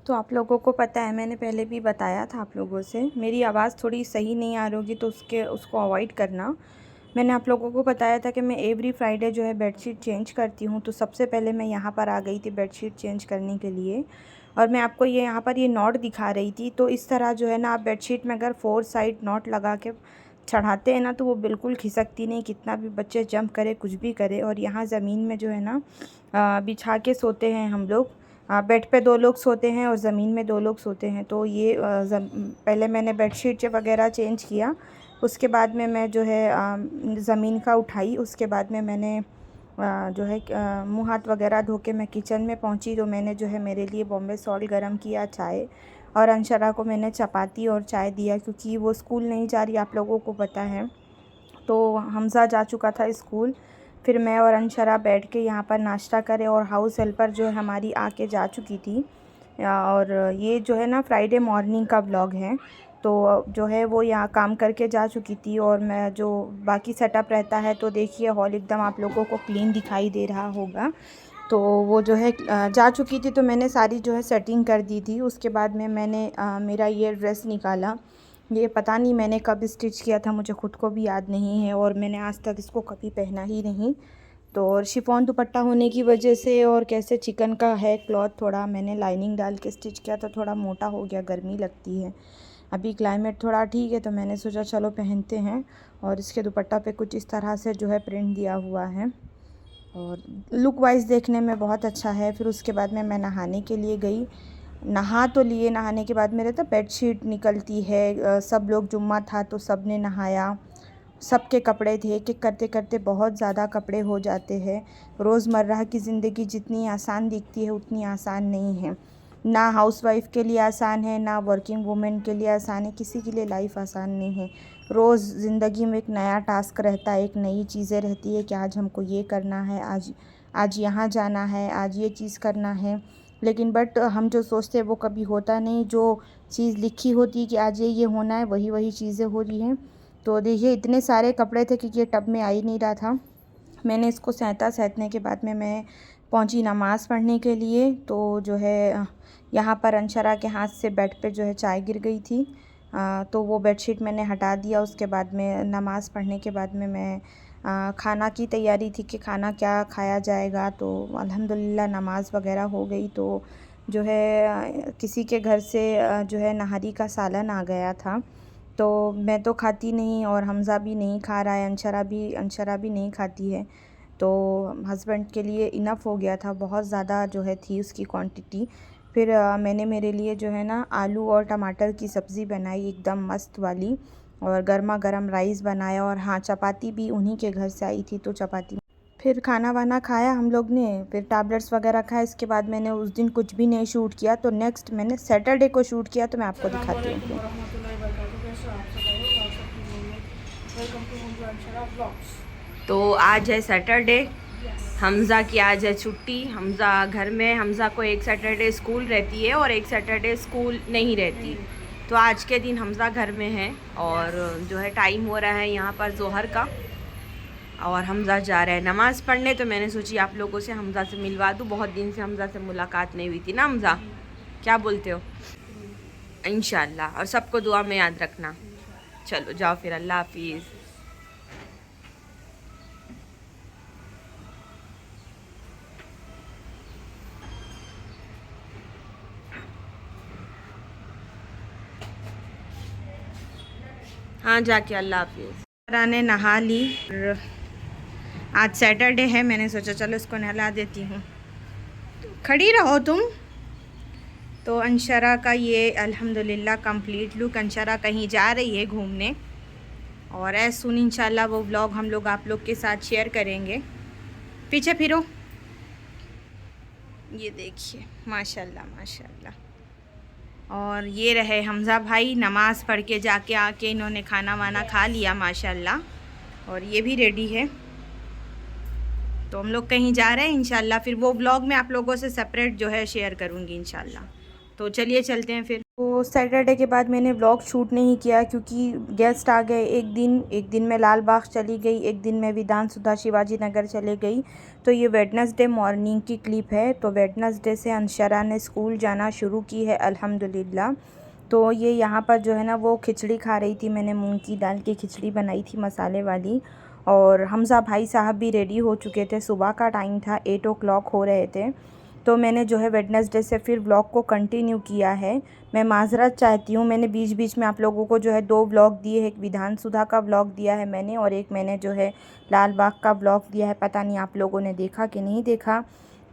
तो आप लोगों को पता है, मैंने पहले भी बताया था आप लोगों से, मेरी आवाज़ थोड़ी सही नहीं आ रही होगी तो उसको अवॉइड करना। मैंने आप लोगों को बताया था कि मैं एवरी फ्राइडे जो है बेडशीट चेंज करती हूँ। तो सबसे पहले मैं यहाँ पर आ गई थी बेडशीट चेंज करने के लिए, और मैं आपको ये यहाँ पर ये नॉट दिखा रही थी। तो इस तरह जो है ना, आप बेडशीट में अगर 4 साइड नॉट लगा के चढ़ाते हैं ना, तो वो बिल्कुल खिसकती नहीं, कितना भी बच्चे जंप करे कुछ भी करे। और यहाँ ज़मीन में जो है ना बिछा के सोते हैं हम लोग। बेड पे 2 लोग सोते हैं और ज़मीन में 2 लोग सोते हैं। तो ये पहले मैंने बेडशीट वगैरह चेंज किया, उसके बाद में मैं जो है ज़मीन का उठाई। उसके बाद में मैंने जो है मुँह हाथ वगैरह धो के मैं किचन में पहुंची। तो मैंने जो है मेरे लिए बॉम्बे सॉल्ट गरम किया, चाय, और अंशरा को मैंने चपाती और चाय दिया, क्योंकि वो स्कूल नहीं जा रही, आप लोगों को पता है। तो हमज़ा जा चुका था स्कूल। फिर मैं और अंशरा बैठ के यहाँ पर नाश्ता करें, और हाउस हेल्पर जो है हमारी आके जा चुकी थी। और ये जो है ना फ्राइडे मॉर्निंग का व्लॉग है। तो जो है वो यहाँ काम करके जा चुकी थी, और मैं जो बाकी सेटअप रहता है, तो देखिए हॉल एकदम आप लोगों को क्लीन दिखाई दे रहा होगा। तो वो जो है जा चुकी थी, तो मैंने सारी जो है सेटिंग कर दी थी। उसके बाद में मैंने मेरा ये ड्रेस निकाला। ये पता नहीं मैंने कब स्टिच किया था, मुझे ख़ुद को भी याद नहीं है, और मैंने आज तक इसको कभी पहना ही नहीं। तो और शिफॉन दुपट्टा होने की वजह से, और कैसे चिकन का है क्लॉथ, थोड़ा मैंने लाइनिंग डाल के स्टिच किया तो थोड़ा मोटा हो गया, गर्मी लगती है। अभी क्लाइमेट थोड़ा ठीक है, तो मैंने सोचा चलो पहनते हैं। और इसके दुपट्टा पे कुछ इस तरह से जो है प्रिंट दिया हुआ है, और लुक वाइज देखने में बहुत अच्छा है। फिर उसके बाद में मैं नहाने के लिए गई। नहा तो लिए, नहाने के बाद मेरे तो बेडशीट निकलती है। सब लोग जुम्मा था तो सब ने नहाया, सबके कपड़े थे, एक एक करते करते बहुत ज़्यादा कपड़े हो जाते हैं। रोज़मर्रा की ज़िंदगी जितनी आसान दिखती है उतनी आसान नहीं है। ना हाउसवाइफ़ के लिए आसान है, ना वर्किंग वुमेन के लिए आसान है, किसी के लिए लाइफ आसान नहीं है। रोज़ ज़िंदगी में एक नया टास्क रहता है, एक नई चीज़ें रहती है कि आज हमको ये करना है, आज यहाँ जाना है, आज ये चीज़ करना है। लेकिन बट हम जो सोचते हैं वो कभी होता नहीं। जो चीज़ लिखी होती है कि आज ये होना है, वही वही चीज़ें हो रही हैं। तो देखिए इतने सारे कपड़े थे कि ये टब में आ ही नहीं रहा था। मैंने इसको सहने के बाद में मैं पहुंची नमाज़ पढ़ने के लिए। तो जो है यहाँ पर अंशरा के हाथ से बेड पे जो है चाय गिर गई थी। तो वो बेडशीट मैंने हटा दिया। उसके बाद में नमाज़ पढ़ने के बाद में मैं खाना की तैयारी थी कि खाना क्या खाया जाएगा। तो अल्हम्दुलिल्लाह नमाज़ वगैरह हो गई। तो जो है किसी के घर से जो है नहारी का सालन आ गया था। तो मैं तो खाती नहीं, और हमज़ा भी नहीं खा रहा है, अंशरा भी नहीं खाती है। तो हस्बैंड के लिए इनफ़ हो गया था, बहुत ज़्यादा जो है थी उसकी क्वांटिटी। फिर मैंने मेरे लिए जो है ना आलू और टमाटर की सब्ज़ी बनाई एकदम मस्त वाली, और गर्मा गर्म राइस बनाया। और हाँ, चपाती भी उन्हीं के घर से आई थी, तो चपाती। फिर खाना वाना खाया हम लोग ने, फिर टैबलेट्स वगैरह खाए। इसके बाद मैंने उस दिन कुछ भी नहीं शूट किया। तो नेक्स्ट मैंने सैटरडे को शूट किया, तो मैं आपको दिखाती हूँ। तो आज है सैटरडे, हमज़ा की आज है छुट्टी। हमज़ा घर में, हमज़ा को एक सैटरडे स्कूल रहती है और एक सैटरडे स्कूल नहीं रहती। तो आज के दिन हमज़ा घर में है, और जो है टाइम हो रहा है यहाँ पर ज़ोहर का, और हमज़ा जा रहा है नमाज़ पढ़ने। तो मैंने सोची आप लोगों से हमज़ा से मिलवा दूँ, बहुत दिन से हमज़ा से मुलाकात नहीं हुई थी ना। हमज़ा, क्या बोलते हो? इंशाल्लाह, और सबको दुआ में याद रखना। चलो जाओ फिर, अल्लाह हाफिज़। हाँ, जाके अल्लाह हाफिज़। ने नहा ली, आज सैटरडे है, मैंने सोचा चलो इसको नहला देती हूँ। खड़ी रहो तुम। तो अंशरा का ये अल्हम्दुलिल्लाह कंप्लीट लुक। अंशरा कहीं जा रही है घूमने, और ऐसे सुन इंशाल्लाह वो व्लॉग हम लोग आप लोग के साथ शेयर करेंगे। पीछे फिरो, ये देखिए माशाल्लाह माशाल्लाह। और ये रहे हमज़ा भाई, नमाज़ पढ़ के जाके आके इन्होंने खाना वाना खा लिया माशाल्लाह, और ये भी रेडी है। तो हम लोग कहीं जा रहे हैं इंशाल्लाह, फिर वो व्लॉग में आप लोगों से सेपरेट जो है शेयर करूँगी इंशाल्लाह। तो चलिए चलते हैं फिर। तो तो सैटरडे के बाद मैंने व्लॉग शूट नहीं किया क्योंकि गेस्ट आ गए। एक दिन मैं लाल बाग चली गई, एक दिन मैं विधान सुधा शिवाजी नगर चले गई। तो ये वेडनेसडे मॉर्निंग की क्लिप है। तो वेडनेसडे से अंशरा ने स्कूल जाना शुरू की है अल्हम्दुलिल्लाह। तो ये यहाँ पर जो है ना वो खिचड़ी खा रही थी। मैंने मूंग की दाल की खिचड़ी बनाई थी मसाले वाली। और हमज़ा भाई साहब भी रेडी हो चुके थे। सुबह का टाइम था, 8 o'clock हो रहे थे। तो मैंने जो है वेडनेसडे से फिर व्लॉग को कंटिन्यू किया है। मैं माज़रत चाहती हूँ, मैंने बीच बीच में आप लोगों को जो है 2 व्लॉग दिए हैं। एक विधान सुधा का व्लॉग दिया है मैंने, और एक मैंने जो है लाल बाग का व्लॉग दिया है। पता नहीं आप लोगों ने देखा कि नहीं देखा।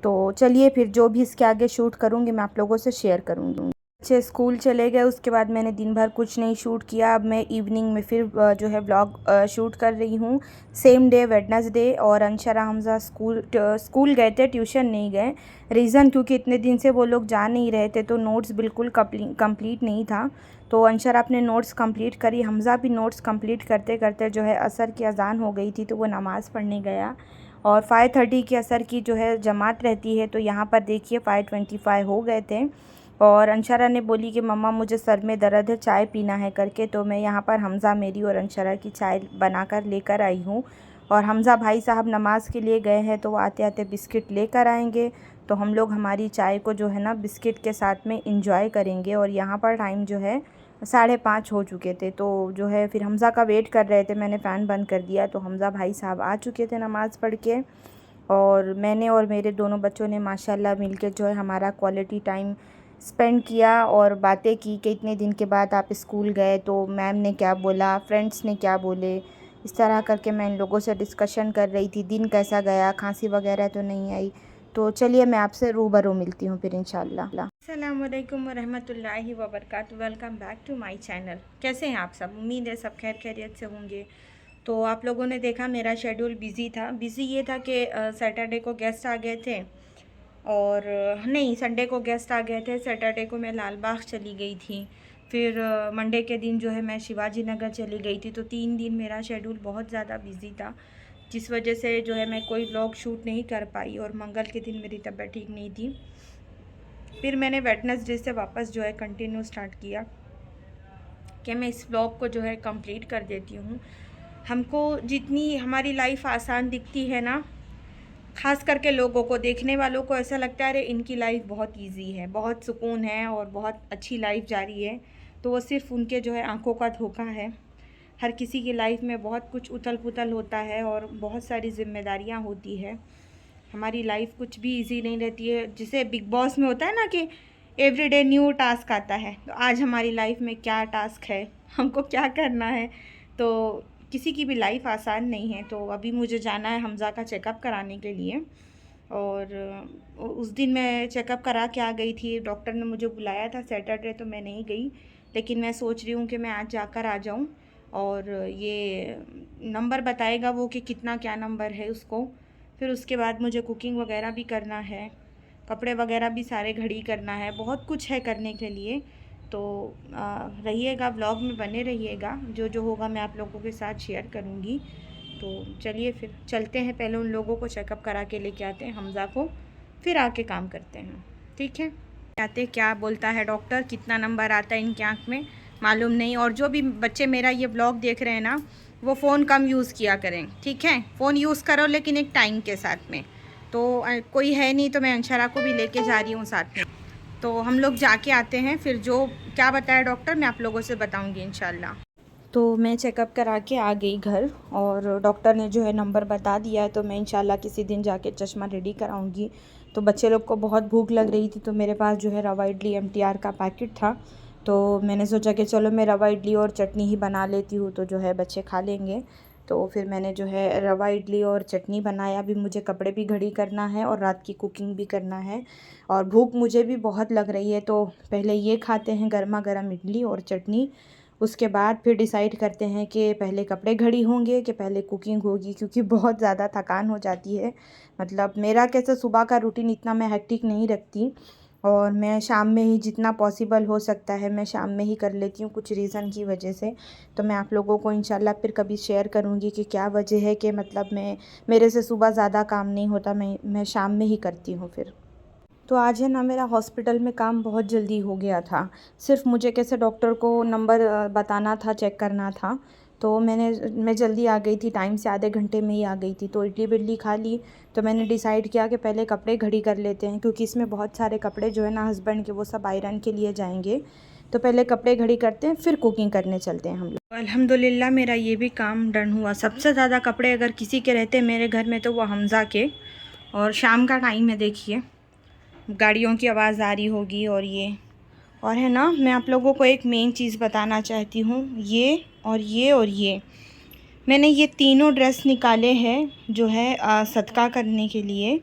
तो चलिए फिर जो भी इसके आगे शूट करूँगी मैं आप लोगों से शेयर करूँगी। बच्चे स्कूल चले गए, उसके बाद मैंने दिन भर कुछ नहीं शूट किया। अब मैं इवनिंग में फिर जो है व्लॉग शूट कर रही हूँ। सेम डे वेडनेसडे, और अंशरा हमज़ा स्कूल गए थे, ट्यूशन नहीं गए। रीज़न क्योंकि इतने दिन से वो लोग जा नहीं रहे थे, तो नोट्स बिल्कुल कंप्लीट नहीं था। तो अंशरा अपने नोट्स कंप्लीट करी, हमज़ा भी नोट्स कंप्लीट करते करते जो है असर की अज़ान हो गई थी, तो वो नमाज़ पढ़ने गया। और 5:30 की असर की जो है जमात रहती है। तो यहाँ पर देखिए 5:25 हो गए थे। और अंशरा ने बोली कि मम्मा मुझे सर में दर्द है, चाय पीना है करके। तो मैं यहाँ पर हमज़ा मेरी और अंशरा की चाय बनाकर लेकर आई हूँ। और हमज़ा भाई साहब नमाज़ के लिए गए हैं, तो वो आते आते बिस्किट लेकर आएंगे। तो हम लोग हमारी चाय को जो है ना बिस्किट के साथ में इंजॉय करेंगे। और यहाँ पर टाइम जो है 5:30 हो चुके थे। तो जो है फिर हमज़ा का वेट कर रहे थे, मैंने फ़ैन बंद कर दिया। तो हमज़ा भाई साहब आ चुके थे नमाज़ पढ़ के। और मैंने और मेरे दोनों बच्चों ने माशाल्लाह मिलके जो है हमारा क्वालिटी टाइम स्पेंड किया और बातें की कि इतने दिन के बाद आप स्कूल गए तो मैम ने क्या बोला, फ्रेंड्स ने क्या बोले। इस तरह करके मैं इन लोगों से डिस्कशन कर रही थी। दिन कैसा गया, खांसी वगैरह तो नहीं आई। तो चलिए मैं आपसे रूबरू मिलती हूँ फिर इंशाल्लाह। अस्सलाम वालेकुम रहमतुल्लाहि व बरकातहू। Welcome back to my channel. कैसे हैं आप सब? उम्मीद है सब खैर खैरियत से होंगे। तो आप लोगों ने देखा मेरा शेड्यूल बिज़ी था। बिज़ी ये था कि सैटरडे को गेस्ट आ गए थे, और नहीं, संडे को गेस्ट आ गए थे। सैटरडे को मैं लाल बाग चली गई थी। फिर मंडे के दिन जो है मैं शिवाजी नगर चली गई थी। तो 3 दिन मेरा शेड्यूल बहुत ज़्यादा बिज़ी था, जिस वजह से जो है मैं कोई व्लॉग शूट नहीं कर पाई। और मंगल के दिन मेरी तबीयत ठीक नहीं थी। फिर मैंने वेडनेसडे से वापस जो है कंटिन्यू स्टार्ट किया कि मैं इस व्लॉग को जो है कंप्लीट कर देती हूँ। हमको जितनी हमारी लाइफ आसान दिखती है ना, ख़ास करके लोगों को, देखने वालों को ऐसा लगता है अरे इनकी लाइफ बहुत इजी है, बहुत सुकून है और बहुत अच्छी लाइफ जा रही है। तो वो सिर्फ़ उनके जो है आंखों का धोखा है। हर किसी की लाइफ में बहुत कुछ उथल पुथल होता है और बहुत सारी जिम्मेदारियां होती है। हमारी लाइफ कुछ भी इजी नहीं रहती है। जिसे बिग बॉस में होता है ना कि एवरीडे न्यू टास्क आता है, तो आज हमारी लाइफ में क्या टास्क है, हमको क्या करना है। तो किसी की भी लाइफ आसान नहीं है। तो अभी मुझे जाना है हमज़ा का चेकअप कराने के लिए। और उस दिन मैं चेकअप करा के आ गई थी। डॉक्टर ने मुझे बुलाया था सैटरडे, तो मैं नहीं गई। लेकिन मैं सोच रही हूँ कि मैं आज जाकर आ जाऊँ। और ये नंबर बताएगा वो कि कितना क्या नंबर है उसको। फिर उसके बाद मुझे कुकिंग वगैरह भी करना है, कपड़े वगैरह भी सारे घड़ी करना है, बहुत कुछ है करने के लिए। तो रहिएगा, व्लॉग में बने रहिएगा। जो जो होगा मैं आप लोगों के साथ शेयर करूँगी। तो चलिए फिर चलते हैं, पहले उन लोगों को चेकअप करा के लेके आते हैं हमज़ा को, फिर आके काम करते हैं। ठीक है? आते क्या बोलता है डॉक्टर, कितना नंबर आता है इनकी आँख में मालूम नहीं। और जो भी बच्चे मेरा ये ब्लॉग देख रहे हैं ना, वो फ़ोन कम यूज़ किया करें, ठीक है? फ़ोन यूज़ करो लेकिन एक टाइम के साथ में। तो कोई है नहीं, तो मैं अंशरा को भी लेके जा रही हूँ साथ में। तो हम लोग जाके आते हैं, फिर जो क्या बताया डॉक्टर मैं आप लोगों से बताऊँगी इंशाल्लाह। तो मैं चेकअप करा के आ गई घर, और डॉक्टर ने जो है नंबर बता दिया है। तो मैं इंशाल्लाह किसी दिन जाके चश्मा रेडी कराऊंगी। तो बच्चे लोग को बहुत भूख लग रही थी, तो मेरे पास जो है रवा इडली MTR का पैकेट था। तो मैंने सोचा कि चलो मैं रवा इडली और चटनी ही बना लेती हूँ, तो जो है बच्चे खा लेंगे। तो फिर मैंने जो है रवा इडली और चटनी बनाया। अभी मुझे कपड़े भी घड़ी करना है और रात की कुकिंग भी करना है, और भूख मुझे भी बहुत लग रही है। तो पहले ये खाते हैं गर्मा गर्म इडली और चटनी, उसके बाद फिर डिसाइड करते हैं कि पहले कपड़े घड़ी होंगे कि पहले कुकिंग होगी, क्योंकि बहुत ज़्यादा थकान हो जाती है। मतलब मेरा कैसे सुबह का रूटीन इतना मैं हेक्टिक नहीं रखती, और मैं शाम में ही जितना पॉसिबल हो सकता है मैं शाम में ही कर लेती हूँ कुछ रीज़न की वजह से। तो मैं आप लोगों को इंशाल्लाह फिर कभी शेयर करूँगी कि क्या वजह है कि मतलब मेरे से सुबह ज़्यादा काम नहीं होता, मैं शाम में ही करती हूँ फिर। तो आज है ना मेरा हॉस्पिटल में काम बहुत जल्दी हो गया था। सिर्फ मुझे कैसे डॉक्टर को नंबर बताना था, चेक करना था। तो मैं जल्दी आ गई थी, टाइम से आधे घंटे में ही आ गई थी। तो इडली विडली खा ली। तो मैंने डिसाइड किया कि पहले कपड़े घड़ी कर लेते हैं, क्योंकि इसमें बहुत सारे कपड़े जो है ना हस्बैंड के, वो सब आयरन के लिए जाएंगे। तो पहले कपड़े घड़ी करते हैं, फिर कुकिंग करने चलते हैं हम लोग। अल्हम्दुलिल्लाह मेरा ये भी काम डन हुआ। सबसे ज़्यादा कपड़े अगर किसी के रहते मेरे घर में तो वो हमज़ा के। और शाम का टाइम है, देखिए गाड़ियों की आवाज़ आ रही होगी। और है ना, मैं आप लोगों को एक मेन चीज़ बताना चाहती हूँ। ये मैंने ये तीनों ड्रेस निकाले हैं जो है सदका करने के लिए।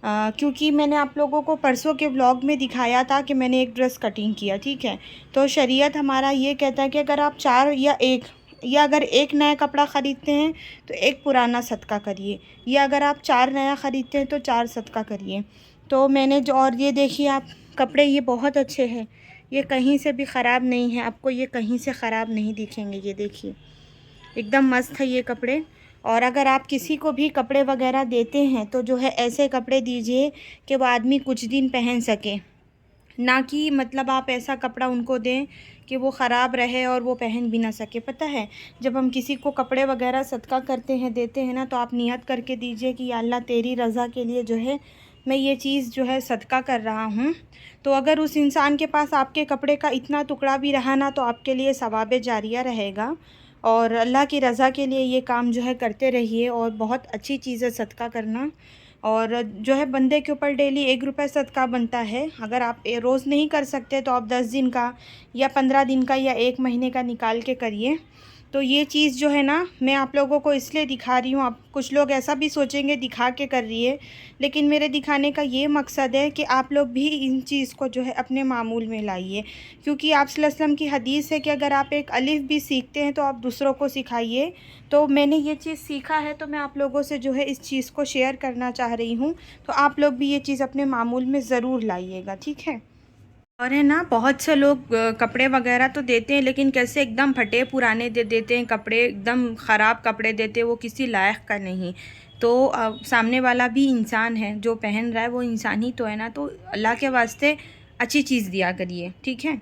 क्योंकि मैंने आप लोगों को परसों के व्लॉग में दिखाया था कि मैंने एक ड्रेस कटिंग किया, ठीक है। तो शरीयत हमारा ये कहता है कि अगर आप अगर एक नया कपड़ा ख़रीदते हैं तो एक पुराना सदका करिए, या अगर आप 4 नया ख़रीदते हैं तो 4 सदका करिए। तो मैंने जो, और ये देखिए आप, कपड़े ये बहुत अच्छे हैं, ये कहीं से भी ख़राब नहीं है, आपको ये कहीं से ख़राब नहीं दिखेंगे। ये देखिए एकदम मस्त है ये कपड़े। और अगर आप किसी को भी कपड़े वगैरह देते हैं तो जो है ऐसे कपड़े दीजिए कि वो आदमी कुछ दिन पहन सके, ना कि मतलब आप ऐसा कपड़ा उनको दें कि वो ख़राब रहे और वो पहन भी ना सके। पता है, जब हम किसी को कपड़े वगैरह सदका करते हैं, देते हैं ना, तो आप नियत करके दीजिए कि या अल्लाह तेरी रज़ा के लिए जो है मैं ये चीज़ जो है सदका कर रहा हूँ। तो अगर उस इंसान के पास आपके कपड़े का इतना टुकड़ा भी रहा ना, तो आपके लिए सवाब जारिया रहेगा। और अल्लाह की रज़ा के लिए ये काम जो है करते रहिए। और बहुत अच्छी चीज़ है सदका करना। और जो है बंदे के ऊपर डेली 1 रुपये सदका बनता है। अगर आप रोज़ नहीं कर सकते तो आप 10 दिन का या 15 दिन का या 1 महीने का निकाल के करिए। तो ये चीज़ जो है ना, मैं आप लोगों को इसलिए दिखा रही हूँ। आप कुछ लोग ऐसा भी सोचेंगे दिखा के कर रही है, लेकिन मेरे दिखाने का ये मकसद है कि आप लोग भी इन चीज़ को जो है अपने मामूल में लाइए। क्योंकि आप सल्लल्लाहु अलैहि वसल्लम की हदीस है कि अगर आप एक अलिफ़ भी सीखते हैं तो आप दूसरों को सिखाइए। तो मैंने ये चीज़ सीखा है, तो मैं आप लोगों से जो है इस चीज़ को शेयर करना चाह रही हूँ। तो आप लोग भी ये चीज़ अपने मामूल में ज़रूर लाइएगा, ठीक है। और है ना, बहुत से लोग कपड़े वगैरह तो देते हैं, लेकिन कैसे एकदम फटे पुराने दे देते हैं कपड़े, एकदम ख़राब कपड़े देते हैं, वो किसी लायक का नहीं। तो सामने वाला भी इंसान है, जो पहन रहा है वो इंसान ही तो है ना। तो अल्लाह के वास्ते अच्छी चीज़ दिया करिए, ठीक है।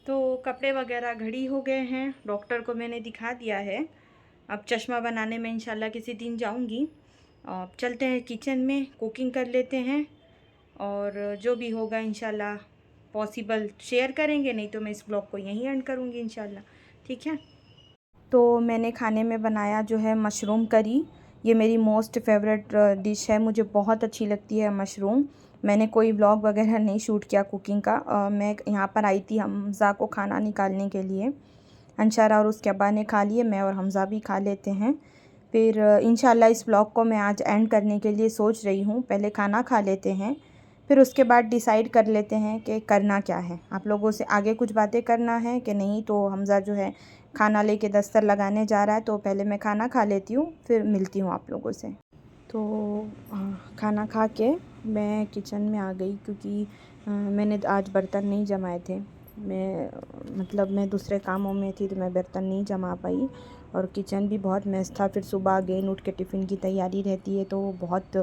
तो कपड़े वगैरह घड़ी हो गए हैं, डॉक्टर को मैंने दिखा दिया है। अब चश्मा बनाने में इंशाल्लाह किसी दिन जाऊंगी। अब चलते हैं किचन में, कुकिंग कर लेते हैं। और जो भी होगा इंशाल्लाह पॉसिबल शेयर करेंगे, नहीं तो मैं इस ब्लॉग को यहीं एंड करूँगी इंशाल्लाह, ठीक है। तो मैंने खाने में बनाया जो है मशरूम करी। ये मेरी मोस्ट फेवरेट डिश है, मुझे बहुत अच्छी लगती है मशरूम। मैंने कोई व्लॉग वगैरह नहीं शूट किया कुकिंग का। मैं यहाँ पर आई थी हमज़ा को खाना निकालने के लिए। अंशारा और उसके अब्बा ने खा लिए, मैं और हमज़ा भी खा लेते हैं। फिर इंशाल्लाह इस व्लॉग को मैं आज एंड करने के लिए सोच रही हूँ। पहले खाना खा लेते हैं, फिर उसके बाद डिसाइड कर लेते हैं कि करना क्या है। आप लोगों से आगे कुछ बातें करना है कि नहीं। तो हमज़ा जो है खाना लेके दस्तर लगाने जा रहा है, तो पहले मैं खाना खा लेती हूँ, फिर मिलती हूँ आप लोगों से। तो खाना खा के मैं किचन में आ गई, क्योंकि मैंने आज बर्तन नहीं जमाए थे। मैं दूसरे कामों में थी, तो मैं बर्तन नहीं जमा पाई। और किचन भी बहुत मेस था। फिर सुबह अगेन उठ के टिफ़िन की तैयारी रहती है, तो बहुत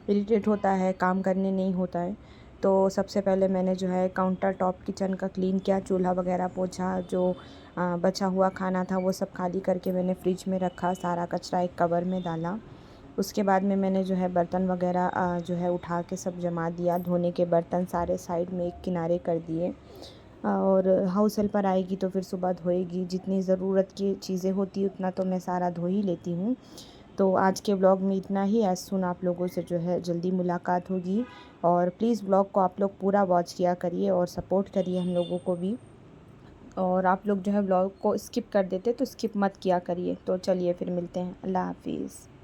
इरिटेट होता है, काम करने नहीं होता है। तो सबसे पहले मैंने जो है काउंटर टॉप किचन का क्लीन किया, चूल्हा वगैरह पोंछा। जो बचा हुआ खाना था वो सब खाली करके मैंने फ्रिज में रखा, सारा कचरा एक कवर में डाला। उसके बाद में मैंने जो है बर्तन वगैरह जो है उठा के सब जमा दिया। धोने के बर्तन सारे साइड में एक किनारे कर दिए। और हाउस हेल्पर आएगी तो फिर सुबह धोएगी। जितनी ज़रूरत की चीज़ें होती उतना तो मैं सारा धो ही लेती हूँ। तो आज के ब्लॉग में इतना ही। एज़ सुन आप लोगों से जो है जल्दी मुलाकात होगी। और प्लीज़ ब्लॉग को आप लोग पूरा वॉच किया करिए और सपोर्ट करिए हम लोगों को भी। और आप लोग जो है ब्लॉग को स्किप कर देते तो स्किप मत किया करिए। तो चलिए फिर मिलते हैं। अल्लाह हाफिज़।